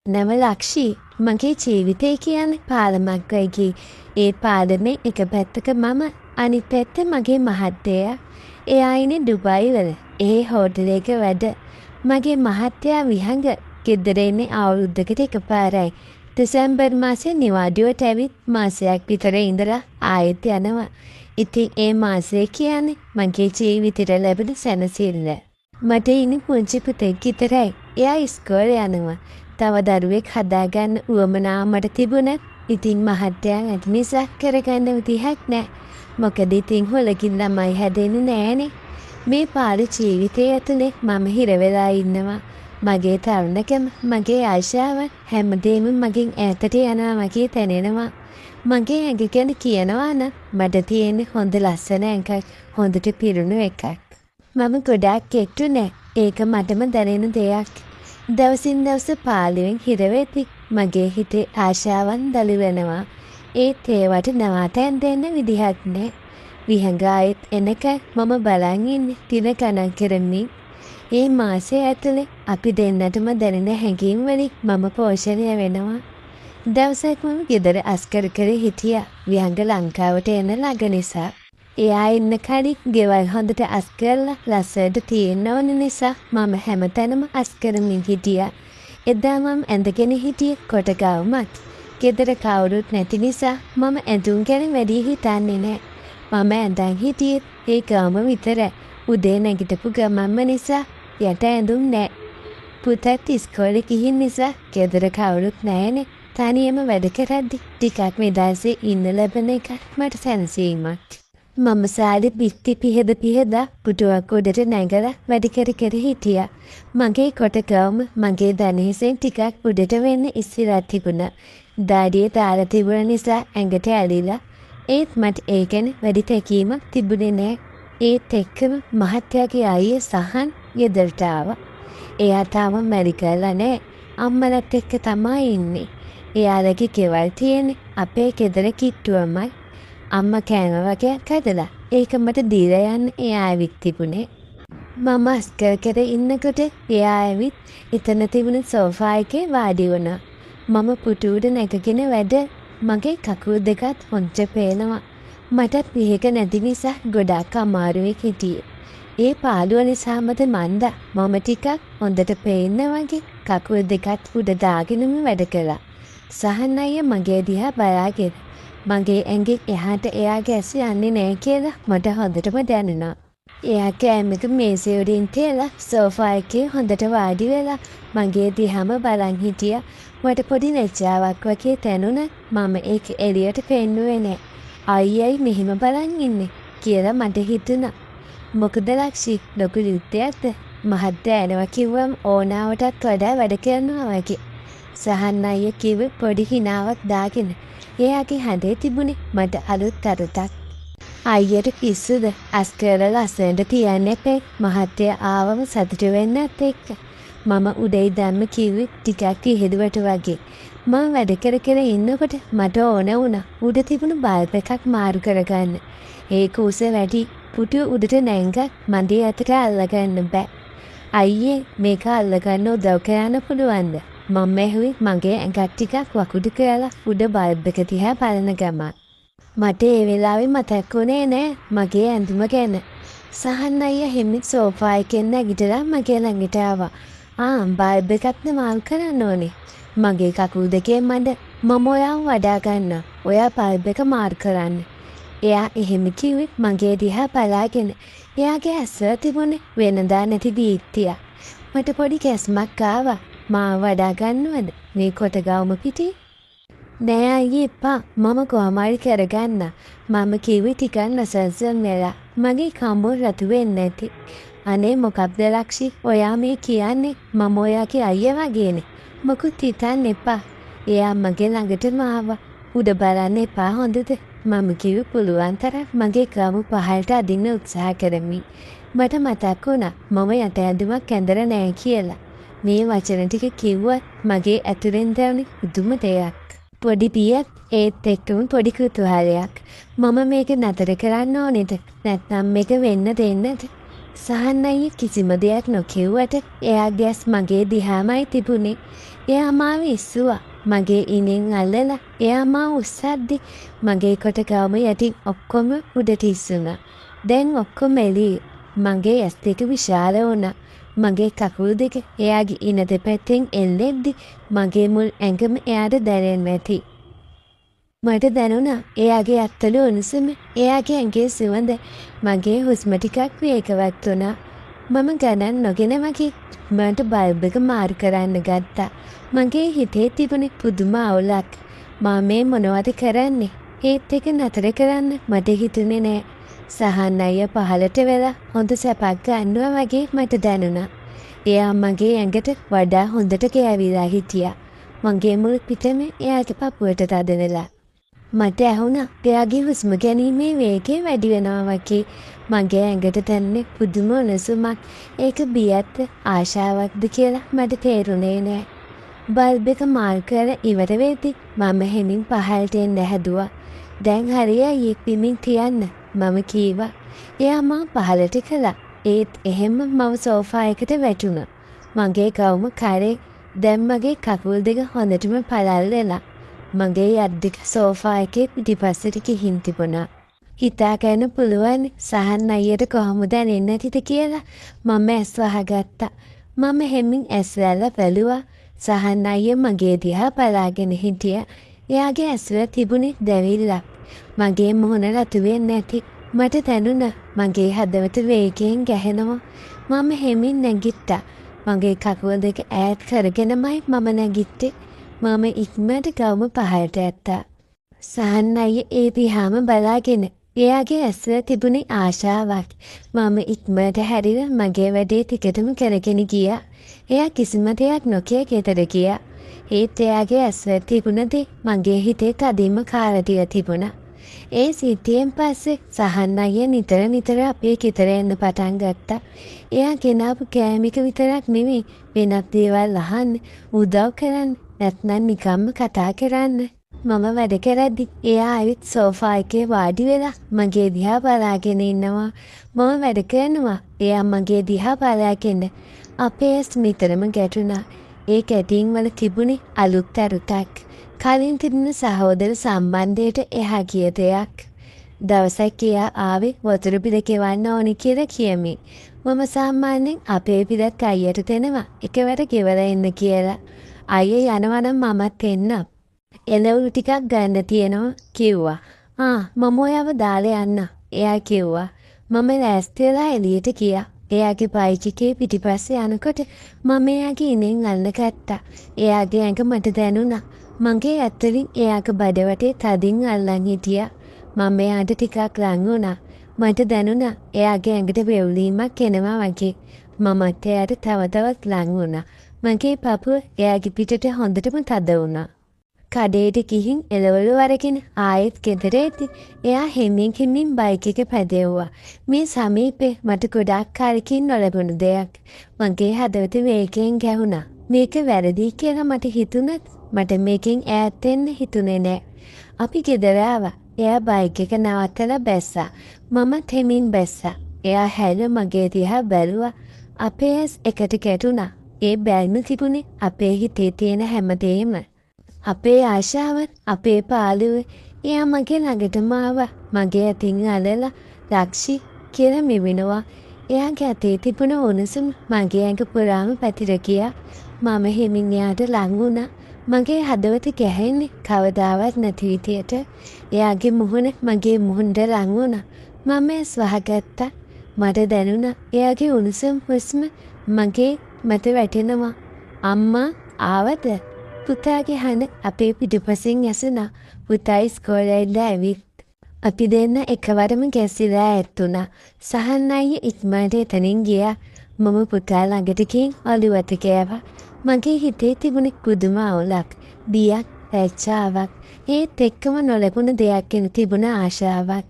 නම ලක්ෂී මගේ ජීවිතය කියන්නේ පාලමක් වගේ. ඒ පාලමේ එක පැත්තක මම අනිත් පැත්තේ මගේ මහත්තයා. එයා ඉන්නේ ඩුබායි වල. ඒ හෝටලයක වැඩ. මගේ මහත්තයා විහඟ ගෙදර එන්නේ අවුරුද්දකට එකපාරයි. දෙසැම්බර් මාසේ නිවාඩුවට ඇවිත් මාසයක් විතර ඉඳලා ආයෙත් යනවා. ඉතින් ඒ මාසය කියන්නේ මගේ ජීවිතේට ලැබෙන සැනසෙල්ල. මට ඉන්නේ පුංචි පුතෙක් විතරයි. එයා ඉස්කෝලේ යනවා. තව දරුවෙක් හදාගන්න උවමනාව මට තිබුණත් ඉතින් මහත්තයා නැති නිසා කරගන්න විදිහක් නැහැ. මොකද ඉතින් හොලකින් ළමයි හැදෙන්නේ නැහනේ. මේ පාළු ජීවිතය ඇතුලේ මම හිර වෙලා ඉන්නවා. මගේ තරුණකම, මගේ ආශාව හැමදේම මගෙන් ඈතට යනවා වගේ දැනෙනවා. මගේ ඇඟ ගැන කියනවා නම් මට තියෙන හොඳ ලස්සන ඇඟක්, හොඳට පිරුණු එකක්. මම ගොඩාක් කෙට්ටු නෑ. ඒක මටම දැනෙන දෙයක්. දවසින් දවස පාළුවෙන් හිර වෙති. මගේ හිතේ ආශාවන් දළු වෙනවා. ඒත් ඒවට නවාතැන් දෙන්න විදිහක් නෑ. විහඟ ආයෙත් එනකන් මම බලන් ඉන්නේ දින ගණන් කරමින්. ඒ මාසය ඇතුලේ අපි දෙන්නටම දැනෙන හැඟීම් වලින් මම පෝෂණය වෙනවා. දවසක් මම ගෙදර අස්කර කර හිටියා. විහඟ ලංකාවට එන ළඟ නිසා. එයා ඉන්න කලින් ගෙවල් හොඳට අස් කරලා ලස්සනට තියෙන්න ඕන නිසා මම හැමතැනම අස් කරමින් හිටියා. එදා මම ඇඳගෙන හිටියේ කොටගාවමත්. ගෙදර කවුරුත් නැති නිසා මම ඇඳුම් ගැන වැඩි හිතන්නේ නැහැ. මම ඇඳන් හිටියෙත් ඒ ගාම විතරයි. උදේ නැගිටපු ගමන්ම නිසා යට ඇඳුම් නැහැ. පුතත් ඉස්කෝලේ ගිහින් නිසා ගෙදර කවුරුත් නැහැනේ. තනියම වැඩ කරද්දි ටිකක් මෙදාසේ ඉන්න ලැබෙන එක මට සැනසීමක්. මම සාලේ බිත්ති පිහද පුටුවක් උඩට නැගලා වැඩ කර හිටියා. මගේ කොටගවම මගේ දණහිසෙන් ටිකක් උඩට වෙන්න ඉස්සරහ තිබුණා. දාඩිය දාලා තිබුණ නිසා ඇඟට ඇලිලා. ඒත් මට ඒ ගැන වැඩි තැකීමක් තිබුණේ නෑ. ඒත් එක්කම මහත්තයාගේ අයියේ සහන් ගෙදරට ආවා. එයා තාම මැරි කරලා නෑ. අම්මලත් එක්ක තමයි ඉන්නේ. එයාලගේ ගෙවල් තියෙන්නේ අපේ ගෙදර කිට්ටුවමයි. අම්මා කෑම වගේක් හදලා ඒක මට දීලා යන්න එයා ඇවිත් තිබුණේ. මම අස්කර කර ඉන්නකොට එයා ඇවිත් එතන තිබුණ සෝෆා එකේ වාඩි වුණා. මම පුටු උඩ නැගගෙන වැඩ. මගේ කකුල් දෙකත් හොන්ච පේනවා. මටත් පිහක නැති නිසා ගොඩාක් අමාරුවේ හිටියේ. ඒ පාළුව නිසාමද මන්දා මම ටිකක් හොඳට පේන්න වගේ කකුල් දෙකත් උඩ දාගෙනම වැඩ කළා. සහන් අයියා මගේ දිහා බලාගෙන මගේ ඇඟෙන් එහාට එයාගේ ඇස යන්නේ නැහැ කියලා මට හොඳටම දැනුණා. එයා කෑමක මේසෙ උඩින් තියලා සෝෆා එකේ හොඳට වාඩි වෙලා මගේ දිහාම බලන් හිටියා. මට පොඩි ලැජ්ජාවක් වගේ දැනුණා. මම ඒක එළියට පෙන්නුවේ නැහැ. අයියයි මෙහෙම බලන් ඉන්නේ කියලා මට හිතුණා. මොකද ලක්ෂි ලොකු යුද්ධයක්ද? මහත්තයා එනවා කිව්වම ඕනාවටත් වඩා වැඩ කරනවා වගේ. සහන් අයියා කිව්ව පොඩි හිනාවක් දාගෙන. එයාගේ හඬේ තිබුණේ මට අලුත් අරුතක්. අයියට පිස්සුද? අස්කර ලස්සනට තියන්න එපේ. මහත්තයා ආවම සතුටු වෙන්නත් එක්ක. මම උඩේ දැම්ම කිව්වේ ටිකක් ඉහෙදුවට වගේ. මම වැඩ කර ඉන්නකොට මට ඕන වුණා උඩ තිබුණු බල්බ් එකක් මාරු කරගන්න. ඒක උස වැඩි. පුටුව උඩට නැංග මන්දේ අතට අල්ලගන්න බෑ. අයියේ මේක අල්ලගන්න උදව් කරන්න පුළුවන්ද? මම ඇහුවේ මගේ ඇඟත් ටිකක් වකුඩු කරලා උඩ බල්බ් එක දිහා බලන ගමන්. මට ඒ වෙලාවේ මතක් වුණේ නෑ මගේ ඇඳුම ගැන. සහන් අයියා හිමින් සෝෆා එකෙන් නැගිටලා මගේ ළඟට ආවා. බල්බ් එකක්ද මාරු කරන්න ඕනේ. මගේ කකුල් දෙකේ මඩ මම ඔයාව වඩා ගන්නවා. ඔයා බල්බ් එක මාරු කරන්න. එයා එහෙම කිව්වේ මගේ දිහා බලාගෙන. එයාගේ ඇස තිබුණේ වෙනදා නැති දීප්තියක්. මට පොඩි කැස්මක් ආවා. මාව වඩා ගන්නවද මේ කොටගාවම පිටේ? නෑ අයියේ එපා. මම කොහොමයි කරගන්න. මම කිව්වේ ටිකක් නසල්සන් වෙලා. මගේ කම්බෝ රතු වෙන්නේ නැති. අනේ මොකක්ද ලක්ෂි? ඔයා මේ කියන්නේ මම ඔයාගේ අයියා වගේනේ. මොකුත් හිතන්න එපා. එයා මගේ ළඟටම ආවා. උඩ බලන්න එපා හොඳද? මම කිව්වේ පුළුවන් තරම් මගේ ගම පහළට අදින්න උත්සාහ කරමි. මට මතක් වුණා මම යට ඇඳුමක් ඇඳලා නෑ කියලා. මේ වචන ටික කිව්වත් මගේ ඇතුලෙන් දැනුනේ පුදුම දෙයක්. පොඩි පියක් ඒත් එක්කම පොඩි කුතුහලයක්. මම මේක නතර කරන්න ඕනේද? නැත්නම් මේක වෙන්න දෙන්නද? සහන් අයියා කිසිම දෙයක් නොකියුවට එයාගේ ඇස් මගේ දිහාමයි තිබුණේ. එයා මාව ඉස්සුවා. මගේ ඉනෙන් අල්ලලා එයා මාව උස්සද්දි මගේ කොට ගවම යටින් ඔක්කොම උඩට ඉස්සුණා. දැන් ඔක්කොම එළියේ. මගේ ඇස් දෙක විශාල වුණා. මගේ කකුල් දෙක එයාගේ ඉන දෙපැත්තෙන් එල්ලෙද්දි මගේ මුල් ඇඟම එයාට දැනෙන්න ඇති. මට දැනුණා එයාගේ අත්වල උණුසුම, එයාගේ ඇඟේ සුවඳ. මගේ හුස්ම ටිකක් වේගවත් වුණා. මම ගණන් නොගෙන වගේ මට බල්බ් එක මාරු කරන්න ගත්තා. මගේ හිතේ තිබුණේ පුදුම අවුලක්. මම මේ මොනවද කරන්නේ? ඒත් එක නතර කරන්න මට හිතුනේ නෑ. සහන් අයියා පහලට වෙලා හොඳ සැපක් ගන්නවා වගේ මට දැනුණා. එයා මගේ ඇඟට වඩා හොඳට කෑවිලා හිටියා. මගේ මුල් පිටම එයාගේ පපුවට තද වෙලා. මට ඇහුණා එයාගේ හුස්ම ගැනීමේ වේගය වැඩි වෙනවා වගේ. මගේ ඇඟට දැනෙන්නේ පුදුම උණුසුමක්. ඒක බියක්ද ආශාවක්ද කියලා මට තේරුණේ නෑ. බල්බ් එක මාරු කර ඉවර වෙද්දි මම හෙමින් පහළට එන්න හැදුවා. දැන් හරිය අයියෙක් පිමින් තියන්න මම කීවා. එයා මා පහළට කළා. ඒත් එහෙම මම සෝෆා එකට වැටුණා. මගේ ගවුම කරේ. දැන් මගේ කකුල් දෙක හොඳටම පළල් වෙලා. මගේ යත් දෙක සෝෆා එකේ පිටිපස්සට ගිහින් තිබුණා. හිතා ගන්න පුළුවන් සහන් අයියට කොහොමද දැනෙන්නේ නැතිද කියලා. මම ඇස් වහගත්තා. මම හෙමින් ඇස් වැල්ල බැලුවා. සහන් අයියා මගේ දිහා බලාගෙන හිටියා. එයාගේ ඇස්වල තිබුණේ දැවිල්ලක්. මගේ මුහුණ රතු වෙන්නේ නැති. මට දැනුණා මගේ හදවත වේගයෙන් ගැහෙනවා. මම හෙමින් නැගිට්ටා. මගේ කකුල් දෙක ඈත් කරගෙනමයි මම නැගිට්ටේ. මම ඉක්මනට ගවුම පහළට ඇත්තා. සහන් අයියා ඒ දිහාම බලාගෙන එයාගේ ඇස්වල තිබුණේ ආශාවක්. මම ඉක්මනට හැරිලා මගේ වැඩේ ටිකටම කරගෙන ගියා. එයා කිසිම දෙයක් නොකිය ගෙදර ගියා. ඒත් එයාගේ ඇස්වල තිබුණ දේ මගේ හිතේ තදින්ම කාරදිලා තිබුණා. ඒ සිද්ධියෙන් පස්සේ සහන් අයියා නිතර අපේ ගෙදර එන්න පටන් ගත්තා. එයා ගෙනාපු කෑමික විතරක් නෙමෙයි වෙනත් දේවල් අහන්න, උදව් කරන්න, නැත්නම් නිකම්ම කතා කරන්න. මම වැඩ කරද්දි එයා ඇවිත් සෝෆා එකේ වාඩි වෙලා මගේ දිහා බලාගෙන ඉන්නවා. මම වැඩ කරනවා. එයා මගේ දිහා බලාගෙන අපේ ඇස් නිතරම ගැටුණා. ඒ ගැටීම් වල තිබුණේ අලුත් අරුතක්. කලින් තිබුණ සහෝදර සම්බන්ධයට එහා ගිය දෙයක්. දවසක් එයා ආවේ වතුර බිල ගෙවන්න ඕනි කියලා කියමින්. මම සාමාන්‍යයෙන් අපේ බිලත් අයියට දෙනවා එකවර ගෙවලා එන්න කියලා. අයියා යනවා නම් මමත් එන්නම්. එළවලු ටිකක් ගන්න තියෙනවා කිව්වා. මම ඔයාව දාලා යන්න. එයා කිව්වා. මම ලෑස්ති වෙලා එළියට ගියා. එයාගේ බයික් එකේ පිටිපස්සේ යනකොට මම එයාගේ ඉනෙන් අල්ල ගත්තා. එයාගේ ඇඟ මට දැනුණා. මගේ ඇත්තලින් එයාගේ බඩ වටේ තදින් අල්ලන් හිටියා. මම එයාට ටිකක් ලං වුණා. මට දැනුණා එයාගේ ඇඟට වෙවුලීමක් එනවා වගේ. මමත් එයාට තව තවත් ලං වුණා. මගේ පපුව එයාගේ පිටට හොඳටම තද වුණා. කඩේට ගිහින් එළවලු අරගෙන ආයෙත් ගෙදර එද්දි එයා හෙමින් බයික් එක පැදෙව්වා. මේ සමීපේ මට ගොඩාක් කාලෙකින් නොලැබුණු දෙයක්. මගේ හදවත වේගයෙන් ගැහුණා. මේක වැරදි කියලා මට හිතුණත් මට මේකෙන් ඈත් වෙන්න හිතුනේ නෑ. අපි ගෙදර ආවා. එයා බයික් එක නවත්තලා බැස්සා. මමත් හෙමින් බැස්සා. එයා හැල මගේ දිහා බැලුවා. අපේ ඇස් එකට ගැටුණා. ඒ බැල්ම තිබුණේ අපේ හිතේ තියෙන හැමදේම. අපේ ආශාවත්, අපේ පාළුව. එයා මගේ ළඟටම ආවා. මගේ අතින් අල්ලලා "ලක්ෂි" කියලා මෙවිනවා. එයාගේ අතේ තිබුණ උණුසුම මගේ ඇඟ පුරාම පැතිර ගියා. මම හෙමින් එයාට ලං වුණා. මගේ හදවත ගැහෙන්නේ කවදාවත් නැති විදියට. එයාගේ මුහුණ මගේ මුහුණට ලං වුණා. මම ඇස් වහගත්තා. මට දැනුණා එයාගේ උණුසුම් හුස්ම මගේ මත වැටෙනවා. "අම්මා ආවද?" පුතාගේ හඬ අපේ පිටුපසින් ඇසුණා. පුතා ඉස්කෝලේ ඉඳලා ඇවිත්. අපි දෙන්න එකවරම ගැසිලා ඇතුණා. සහන් අයියා ඉක්මනට එතනින් ගියා. මම පුතා ළඟට ගිහින් ඔළුවට කෑවා. මගේ හිතේ තිබුණේ පුදුම අවුලක්, බියක්, ලැජ්ජාවක්. ඒත් එක්කම නොලැබුණ දෙයක් ගැන තිබුණ ආශාවක්.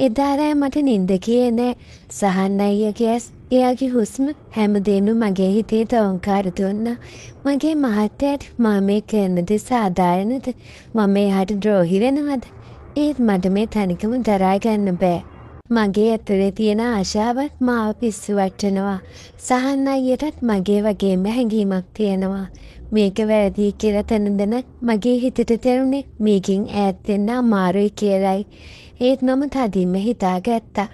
එදා රෑ මට නිින්ද ගියේ නෑ. සහන් අයියාගේ ඇස්, එයාගේ හුස්ම හැමදේම මගේ හිතේ තවුන්කාර දුන්නා. මගේ මහත්තයාට මම මේ කරන දේ සාධාරණද? මම එයාට ද්‍රෝහි වෙනවද? ඒත් මට මේ තනිකම දරා ගන්න බෑ. මගේ ඇතුලේ තියෙන ආශාවත් මාව පිස්සු වටනවා. සහන් අයියටත් මගේ වගේම හැඟීමක් තියෙනවා. මේක වැරදි කියලා තැනදන මගේ හිතට තැරුණේ මේකින් ඈත් වෙන්න අමාරුයි කියලයි. ඒත් මම තදින්ම හිතාගත්තා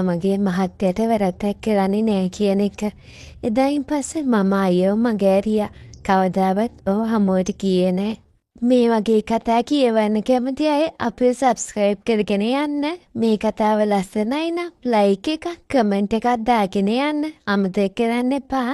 මගේ මහත්තයට වැරද්දක් කරන්නේ නෑ කියන එක. එදායින් පස්සේ මම අයියව මගෑරියා. කවදාවත් ඔහු හමුවට ගියේ නෑ. මේ වගේ කතා කියවන්න කැමති අය අපිව සබ්ස්ක්‍රයිබ් කරගෙන යන්න. මේ කතාව ලස්සනයි නම් ලයික් එකක් කමෙන්ට් එකක් දාගෙන යන්න අමතක කරන්න එපා.